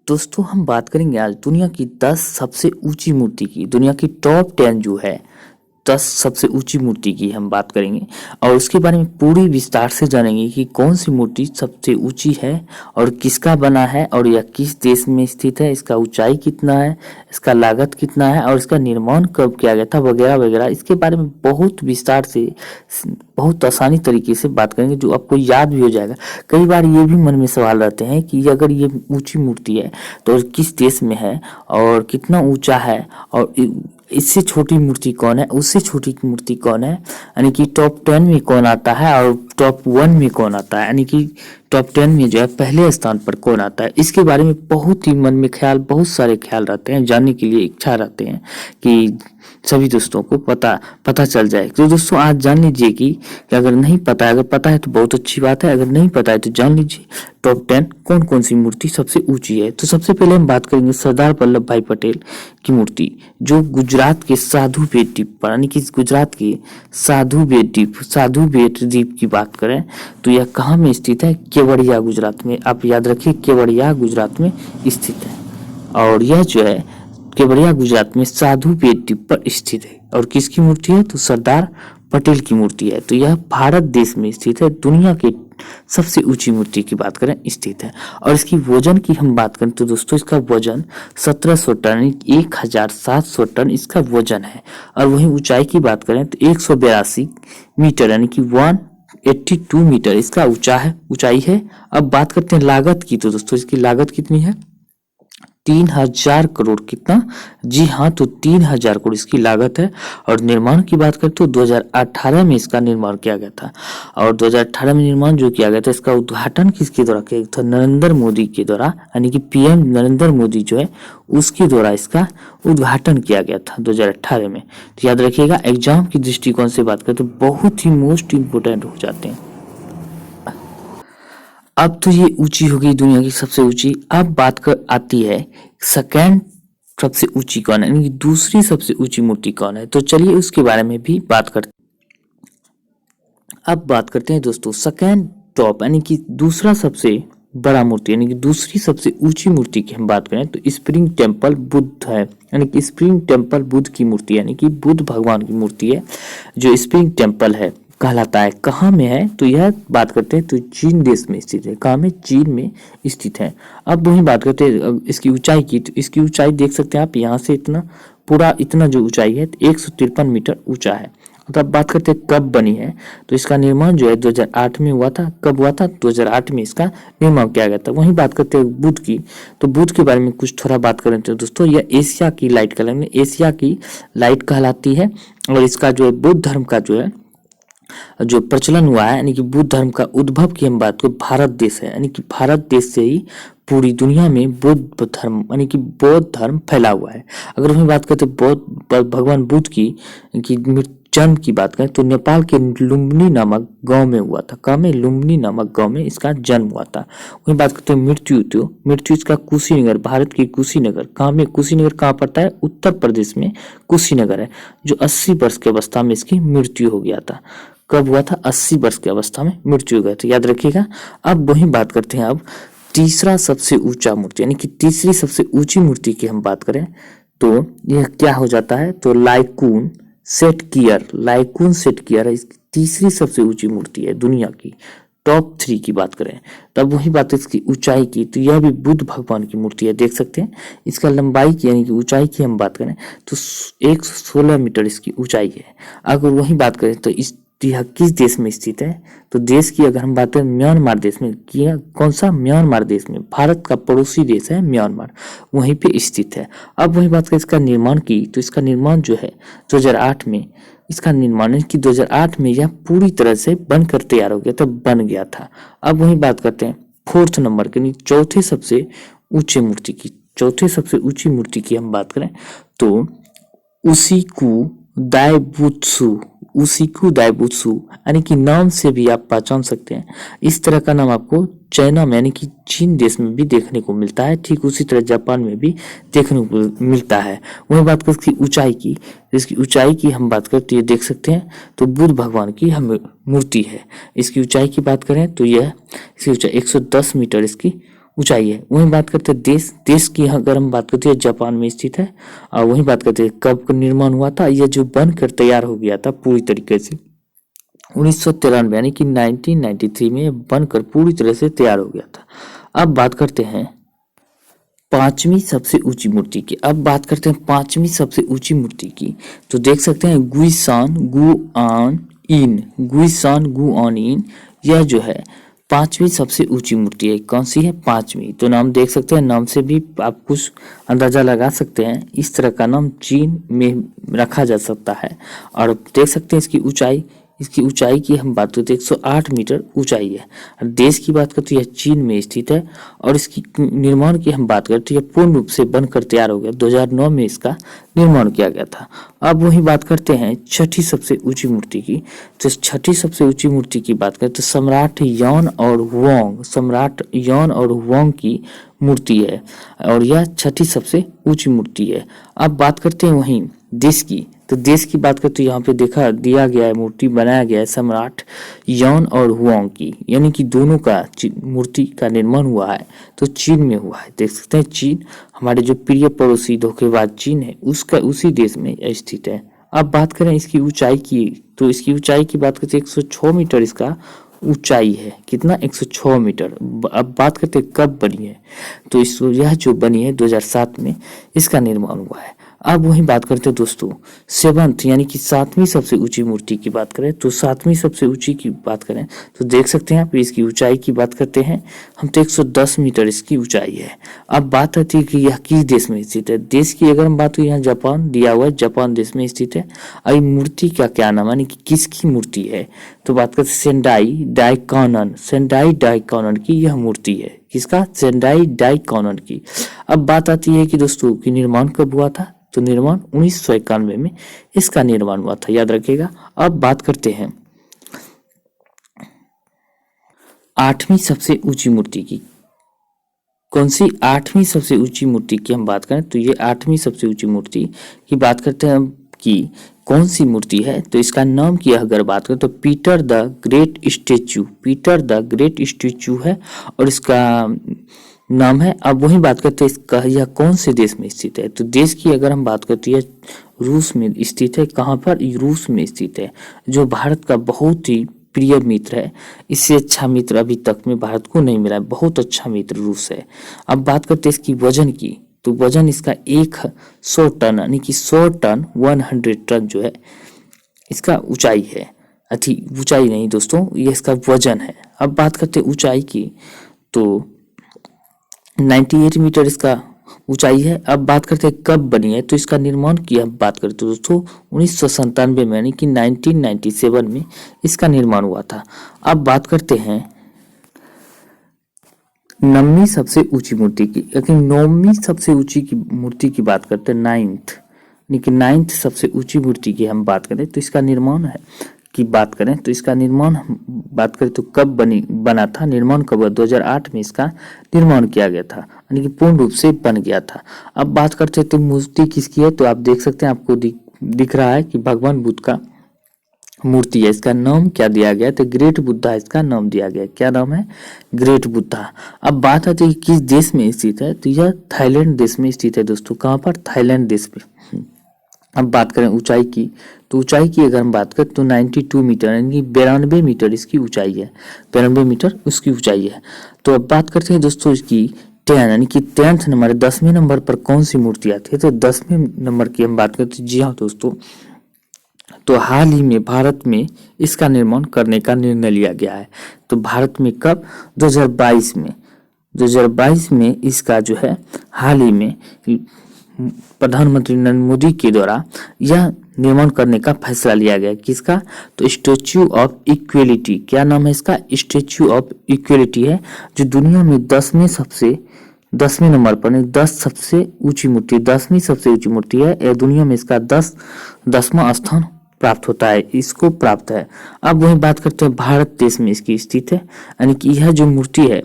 दोस्तों हम बात करेंगे आज दुनिया की 10 सबसे ऊंची मूर्ति की। दुनिया की टॉप 10 जो है 10 सबसे ऊंची मूर्ति की हम बात करेंगे और उसके बारे में पूरी विस्तार से जानेंगे कि कौन सी मूर्ति सबसे ऊंची है और किसका बना है और यह किस देश में स्थित है, इसका ऊंचाई कितना है, इसका लागत कितना है और इसका निर्माण कब किया गया था वगैरह वगैरह। इसके बारे में बहुत विस्तार से बहुत आसानी तरीके से बात करेंगे जो आपको याद भी हो जाएगा। कई बार ये भी मन में सवाल रहते हैं कि अगर ये ऊंची मूर्ति है तो किस देश में है और कितना ऊंचा है और इससे छोटी मूर्ति कौन है, उससे छोटी मूर्ति कौन है, यानी कि टॉप 10 में कौन आता है और टॉप 1 में कौन आता है, यानी कि टॉप 10 में जो है पहले स्थान पर कौन आता है। इसके बारे में बहुत ही मन में बहुत सारे ख्याल रहते हैं, जानने के लिए इच्छा रहते हैं कि सभी दोस्तों को पता चल जाए। तो दोस्तों आज जान लीजिए कि अगर नहीं पता है, अगर पता है तो बहुत अच्छी बात है, अगर नहीं पता है तो जान लीजिए टॉप 10 कौन कौन सी मूर्ति सबसे ऊंची है। तो सबसे पहले हम बात करेंगे सरदार वल्लभ भाई पटेल की मूर्ति जो गुजरात के साधु बेट द्वीप पर, यानी कि गुजरात के साधु बेट द्वीप की बात करें तो यह कहाँ में स्थित है, केवड़िया गुजरात में। आप याद रखिए केवड़िया गुजरात में स्थित है और यह जो है केवड़िया गुजरात में साधु बेट द्वीप पर स्थित है। और किसकी मूर्ति है तो सरदार पटेल की मूर्ति है। तो यह भारत देश में स्थित है, दुनिया के सबसे ऊंची मूर्ति की बात करें स्थित है। और इसकी वजन की हम बात करें तो दोस्तों इसका वजन 1700 टन 1700 टन इसका वजन है। और वहीं ऊंचाई की बात करें तो 182 मीटर यानी कि 182 मीटर इसका ऊंचाई है। अब बात करते हैं लागत की, तो दोस्तों इसकी लागत कितनी है 3000 करोड़। कितना? जी हाँ, तो 3000 करोड़ इसकी लागत है। और निर्माण की बात करें तो 2018 में इसका निर्माण किया गया था। और 2018 में निर्माण जो किया गया था इसका उद्घाटन किसके द्वारा किया गया था, नरेंद्र मोदी के द्वारा, यानी कि पीएम नरेंद्र मोदी जो है उसके द्वारा इसका उद्घाटन किया गया था 2018 में। तो याद रखिएगा एग्जाम की दृष्टिकोण से बात करें तो बहुत ही मोस्ट इंपोर्टेंट हो जाते हैं। अब तो ये ऊंची हो गई दुनिया की सबसे ऊंची। अब बात कर आती है सेकेंड सबसे ऊंची कौन है, यानी कि दूसरी सबसे ऊंची मूर्ति कौन है। तो चलिए उसके बारे में भी बात करते हैं। अब बात करते हैं दोस्तों सेकेंड टॉप यानी कि दूसरा सबसे बड़ा मूर्ति, यानी कि दूसरी सबसे ऊंची मूर्ति की हम बात करें तो स्प्रिंग टेम्पल बुद्ध है, यानी कि स्प्रिंग टेम्पल बुद्ध की मूर्ति, यानी कि बुद्ध भगवान की मूर्ति है जो स्प्रिंग टेम्पल है कहलाता है। कहाँ में है तो यह बात करते हैं तो चीन देश में स्थित है। कहाँ में? चीन में स्थित है। अब वही बात करते हैं इसकी ऊंचाई की, तो इसकी ऊंचाई देख सकते हैं आप यहाँ से इतना जो ऊंचाई है 153 मीटर ऊंचा है। तो अब बात करते हैं कब बनी है, तो इसका निर्माण जो है 2008 में हुआ था। कब हुआ था? 2008 में इसका निर्माण किया गया था। वहीं बात करते हैं बुद्ध की, तो बुद्ध के बारे में कुछ थोड़ा बात करें तो दोस्तों यह एशिया की लाइट कहलाती है। और इसका जो है बुद्ध धर्म का जो प्रचलन हुआ है, यानी कि बुद्ध धर्म का उद्भव की हम बात करें भारत देश है, यानी कि भारत देश से ही पूरी दुनिया में बौद्ध धर्म यानी कि बौद्ध धर्म फैला हुआ है। अगर हम बात करते भगवान बुद्ध की जन्म की बात करें तो नेपाल के लुम्बिनी नामक गांव में हुआ था। कहाँ में? लुम्बिनी नामक गांव में इसका जन्म हुआ था। वहीं बात करते हैं मृत्यु इसका कुशीनगर, भारत की कुशीनगर। कहाँ में? कुशीनगर कहाँ पड़ता है? उत्तर प्रदेश में कुशीनगर है। जो 80 वर्ष की अवस्था में इसकी मृत्यु हो गया था। कब हुआ था? 80 वर्ष की अवस्था में मृत्यु हो गया था, याद रखिएगा। अब वही बात करते हैं अब तीसरा सबसे ऊंचा मूर्ति, यानी कि तीसरी सबसे ऊंची मूर्ति की हम बात करें तो यह क्या हो जाता है तो लाइकून सेटकियर इसकी तीसरी सबसे ऊंची मूर्ति है दुनिया की। टॉप 3 की बात करें तब वही बात इसकी ऊंचाई की, तो यह भी बुद्ध भगवान की मूर्ति है, देख सकते हैं। इसका लंबाई की यानी कि ऊंचाई की हम बात करें तो 116 मीटर इसकी ऊंचाई है। अगर वही बात करें तो यह किस देश में स्थित है, तो देश की अगर हम बात करें म्यांमार देश में। कौन सा? म्यांमार देश में, भारत का पड़ोसी देश है म्यांमार, वहीं पे स्थित है। अब वही बात करें इसका निर्माण की, तो इसका निर्माण जो है 2008 में इसका निर्माण कि 2008 में यह पूरी तरह से बनकर तैयार हो गया था, बन गया था। अब वही बात करते हैं फोर्थ नंबर के चौथे सबसे ऊंची मूर्ति की हम बात करें तो उसिकु दाइबुत्सु यानी कि नाम से भी आप पहचान सकते हैं। इस तरह का नाम आपको चाइना में यानी कि चीन देश में भी देखने को मिलता है, ठीक उसी तरह जापान में भी देखने को मिलता है। वही बात करें इसकी ऊंचाई की हम बात करते हैं, ये देख सकते हैं तो बुद्ध भगवान की मूर्ति है। इसकी ऊंचाई की बात करें तो यह इसकी ऊंचाई 110 मीटर इसकी ऊंचाई है। वहीं बात करते हैं देश, देश की अगर हम बात करते हैं जापान में स्थित है। और वहीं बात करते हैं कब का निर्माण हुआ था, यह जो बनकर तैयार हो गया था पूरी तरीके से 1993 यानी कि 1993 में बनकर पूरी तरह से तैयार हो गया था। अब बात करते हैं पांचवी सबसे ऊंची मूर्ति की। अब बात करते हैं पांचवी सबसे ऊंची मूर्ति की। तो देख सकते हैं गुइसान गुआन इन, यह जो है पांचवी सबसे ऊंची मूर्ति है। कौन सी है? पांचवी। तो नाम देख सकते हैं, नाम से भी आप कुछ अंदाजा लगा सकते हैं। इस तरह का नाम चीन में रखा जा सकता है। और देख सकते हैं इसकी ऊंचाई की हम बात करते हैं 108 मीटर ऊंचाई है। और देश की बात करते हैं यह चीन में स्थित है। और इसकी निर्माण की हम बात करते हैं यह पूर्ण रूप से बनकर तैयार हो गया, 2009 में इसका निर्माण किया गया था। अब वही बात करते हैं छठी सबसे ऊंची मूर्ति की। तो छठी सबसे ऊंची मूर्ति की बात करें तो सम्राट यान और वोंग की मूर्ति है। और यह छठी सबसे ऊंची मूर्ति है। अब बात करते हैं वहीं देश की। तो देश की बात करते हैं यहाँ पे देखा दिया गया है, मूर्ति बनाया गया है सम्राट यान और हुआंग की, यानी कि दोनों का मूर्ति का निर्माण हुआ है तो चीन में हुआ है। देख सकते हैं चीन, हमारे जो प्रिय पड़ोसी धोखेबाज चीन है उसका उसी देश में स्थित है। अब बात करें इसकी ऊंचाई की। तो इसकी ऊंचाई की बात करते हैं 106 मीटर इसका ऊंचाई है। कितना? 106 मीटर। अब बात करते हैं कब बनी है। तो यह जो बनी है 2007 में इसका निर्माण हुआ है। अब वही बात करते हैं दोस्तों सेवंथ यानी कि सातवीं सबसे ऊंची मूर्ति की बात करें। तो सातवीं सबसे ऊंची की बात करें तो देख सकते हैं आप इसकी ऊंचाई की बात करते हैं हम तो 110 मीटर इसकी ऊंचाई है। अब बात आती है कि यह किस देश में स्थित है। देश की अगर हम बात करें यहाँ जापान दिया हुआ है, जापान देश में स्थित है। अब मूर्ति का क्या नाम है, यानी कि किसकी मूर्ति है। तो बात करते हैं सेंडाई डाइकानन की यह मूर्ति है। किसका? सेंडाई डाइकानन की। अब बात आती है कि दोस्तों की निर्माण कब हुआ था। तो निर्माण 1991 में इसका निर्माण हुआ था, याद रखिएगा। अब बात करते हैं आठवीं सबसे ऊंची मूर्ति की। कौन सी? आठवीं सबसे ऊंची मूर्ति की हम बात करें तो ये आठवीं सबसे ऊंची मूर्ति की बात करते हैं कि कौन सी मूर्ति है। तो इसका नाम की अगर बात करें तो पीटर द ग्रेट स्टेचू है और इसका नाम है। अब वही बात करते हैं इसका यह कौन से देश में स्थित है। तो देश की अगर हम बात करते हैं रूस में स्थित है। कहाँ पर? रूस में स्थित है, जो भारत का बहुत ही प्रिय मित्र है। इससे अच्छा मित्र अभी तक में भारत को नहीं मिला है, बहुत अच्छा मित्र रूस है। अब बात करते हैं इसकी वजन की। तो वजन इसका 100 टन यानी कि 100 टन 100 टन जो है इसका ऊंचाई है। ऊंचाई नहीं दोस्तों, ये इसका वजन है। अब बात करते हैं ऊंचाई की। तो 98 मीटर इसका ऊंचाई है। अब बात करते हैं कब बनी है। तो इसका निर्माण की हम बात करते हैं दोस्तों 1997 में यानी कि 1997 में इसका निर्माण हुआ था। अब बात करते हैं नौवीं सबसे ऊंची मूर्ति की। लेकिन नौवीं सबसे ऊंची की मूर्ति की बात करते हैं नाइन्थ सबसे ऊंची मूर्ति की हम बात करें तो इसका निर्माण है की बात करें तो इसका निर्माण बात करें तो कब बना था, निर्माण कब हुआ? 2008 में इसका निर्माण किया गया था, यानी कि पूर्ण रूप से बन गया था। अब बात करते हैं तो मूर्ति किसकी है। तो आप देख सकते हैं आपको दिख रहा है कि भगवान बुद्ध का मूर्ति है। इसका नाम क्या दिया गया? तो ग्रेट बुद्धा इसका नाम दिया गया। क्या नाम है? ग्रेट बुद्धा। अब बात आती है किस देश में स्थित है। तो यह थाईलैंड देश में स्थित है दोस्तों। कहाँ पर? थाईलैंड देश में। अब बात करें ऊंचाई की। तो ऊंचाई की अगर हम बात करें तो 92 मीटर यानी 92 मीटर इसकी ऊंचाई है। 92 मीटर उसकी ऊंचाई है। तो अब बात करते हैं दोस्तों इसकी 10 यानी कि 10th नंबर 10वें नंबर पर कौन सी मूर्ति आती है। तो 10वें नंबर की हम बात करते हैं। जी हाँ दोस्तों, तो हाल ही में भारत में इसका निर्माण करने का निर्णय लिया गया है। तो भारत में कब? 2022 में इसका जो है हाल ही में प्रधानमंत्री नरेंद्र मोदी के द्वारा यह निर्माण करने का फैसला लिया गया। किसका? तो स्टैच्यू ऑफ इक्वेलिटी। क्या नाम है इसका? स्टैच्यू ऑफ इक्वेलिटी है, जो दुनिया में 10वें नंबर पर नहीं 10 सबसे ऊंची मूर्ति 10वीं सबसे ऊंची मूर्ति है। दुनिया में इसका 10वां स्थान प्राप्त होता है, इसको प्राप्त है। अब वही बात करते हैं भारत देश में इसकी स्थित है, यानी कि यह जो मूर्ति है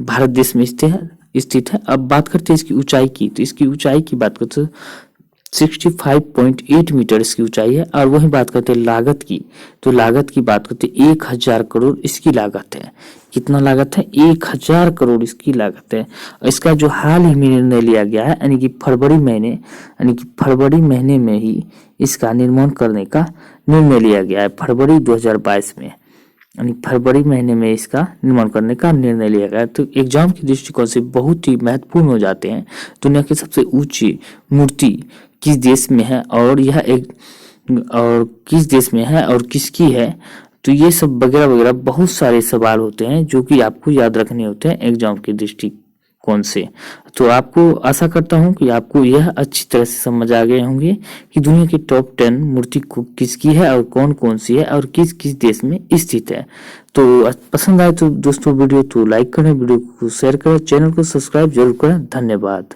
भारत देश में स्थित है। अब बात करते हैं इसकी ऊंचाई की। तो इसकी ऊंचाई की बात करते हैं 65.8 मीटर इसकी ऊंचाई है। और वहीं बात करते हैं लागत की, तो लागत की बात करते हैं 1000 करोड़ इसकी लागत है। कितना लागत है? 1000 करोड़ इसकी लागत है। इसका जो हाल ही में निर्णय लिया गया है, यानी कि फरवरी महीने में ही इसका निर्माण करने का निर्णय लिया गया है, फरवरी 2022 में, यानी फरवरी महीने में इसका निर्माण करने का निर्णय लिया गया है। तो एग्जाम के दृष्टिकोण से बहुत ही महत्वपूर्ण हो जाते हैं। दुनिया की सबसे ऊंची मूर्ति किस देश में है, और किस देश में है और किसकी है, तो ये सब वगैरह वगैरह बहुत सारे सवाल होते हैं जो कि आपको याद रखने होते हैं एग्जाम के दृष्टिकोण से। तो आपको आशा करता हूं कि आपको यह अच्छी तरह से समझ आ गए होंगे कि दुनिया की टॉप 10 मूर्ति किसकी है और कौन कौन सी है और किस किस देश में स्थित है। तो पसंद आए तो दोस्तों वीडियो तो लाइक करें, वीडियो को शेयर करें, चैनल को सब्सक्राइब जरूर करें। धन्यवाद।